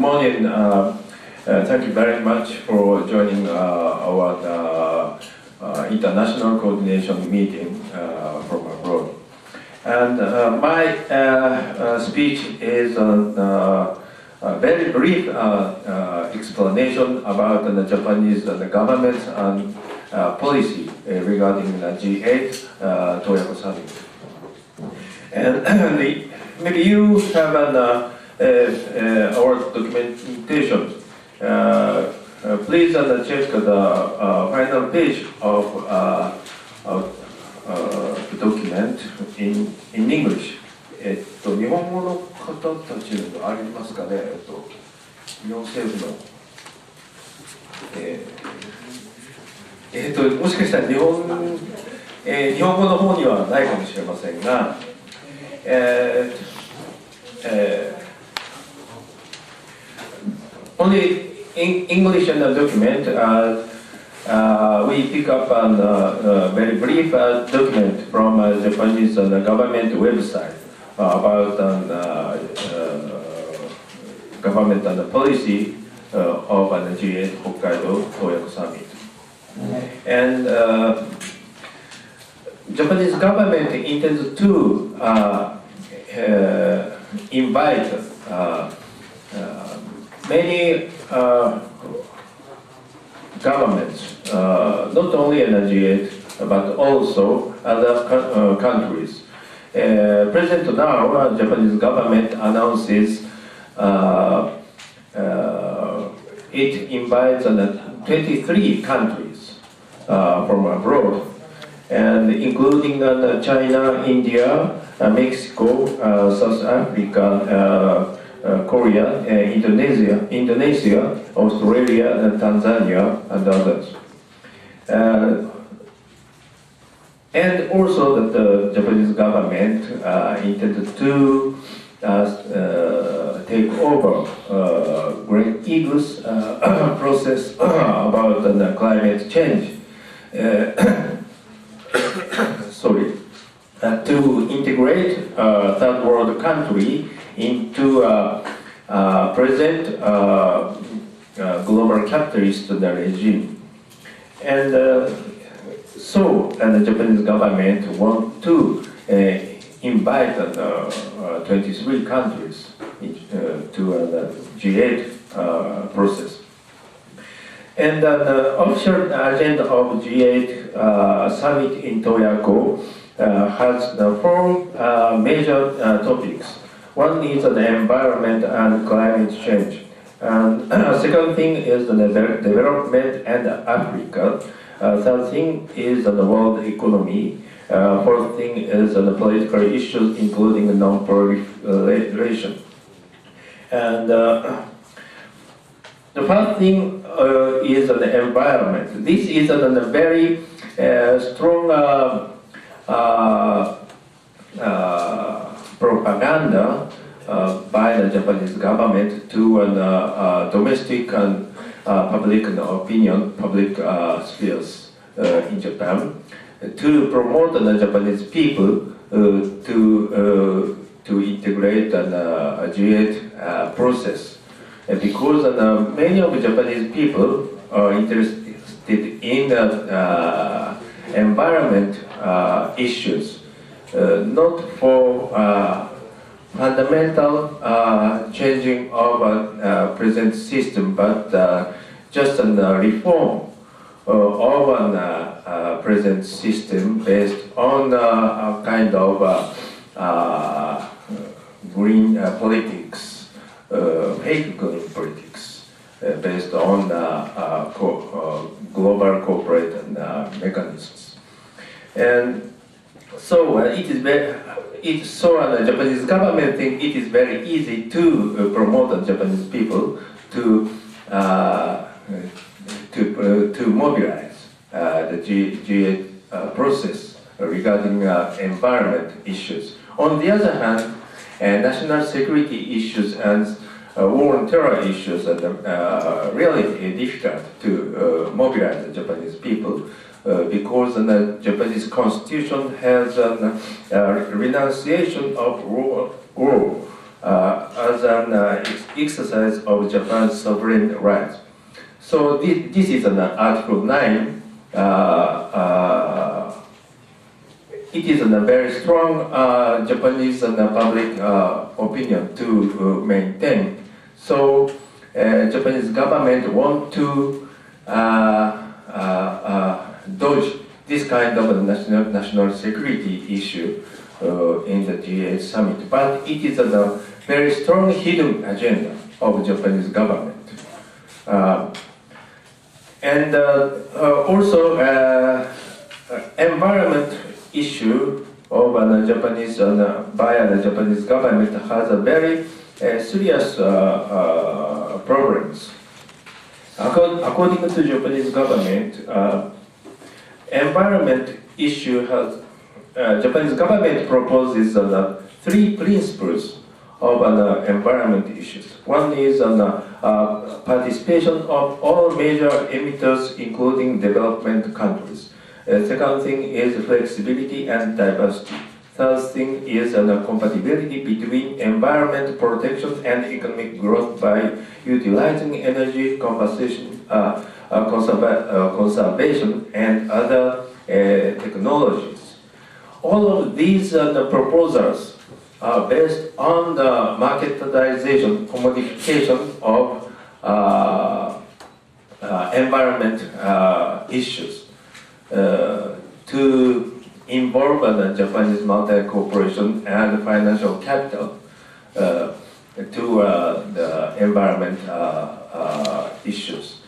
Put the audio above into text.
morning. Thank you very much for joining our international coordination meeting from abroad. And my speech is a very brief explanation about the Japanese government and policy regarding the G8 Toyako Summit. And maybe you have our documentation. Please check the final page of the document in English. 日本語の方たちのありますかね。日本政府のもしかしたら日本語の方にはないかもしれませんが、only in English and the document, we pick up a very brief document from Japanese government website about government and the policy of the G8 Hokkaido Toyako Summit. And Japanese government intends to invite many governments, not only in the G8, but also other countries. Present now, Japanese government announces it invites 23 countries from abroad, and including China, India, Mexico, South Africa, Korea, Indonesia, Australia, and Tanzania, and others. And also that the Japanese government intended to take over Great Eagles process about the climate change. Sorry, to integrate third world country into present global capitalist regime. And the Japanese government want to invite 23 countries to the G8 process. And the official agenda of G8 summit in Toyako has the four major topics. One is the environment and climate change. And second thing is the development and Africa. Third thing is the world economy. Fourth thing is the political issues, including non-proliferation. And the first thing is the environment. This is a very strong propaganda by the Japanese government to domestic and public opinion, public spheres in Japan, to promote the Japanese people to integrate the G8 process. Because many of the Japanese people are interested in environment issues, not for fundamental changing of present system, but just a reform of a present system based on a kind of green politics, fake green politics, based on global corporate mechanisms. And so the Japanese government think it is very easy to promote the Japanese people to mobilize the G8 process regarding environment issues. On the other hand, national security issues and war and terror issues are really difficult to mobilize the Japanese people because the Japanese constitution has a renunciation of war as an exercise of Japan's sovereign rights. So this is an Article 9. It is a very strong Japanese public opinion to maintain. So Japanese government want to dodge this kind of a national security issue in the G8 summit, but it is a very strong hidden agenda of Japanese government. And also environment issue of by the Japanese government has a very serious problems. According to Japanese government, environment issue has Japanese government proposes 3 principles of environment issues. One is participation of all major emitters, including development countries. Second thing is flexibility and diversity. Third thing is compatibility between environment protection and economic growth by utilizing energy conservation and other technologies. All of these proposals are based on the marketization, commodification of environment issues to involve the Japanese multi-corporation and financial capital to the environment issues.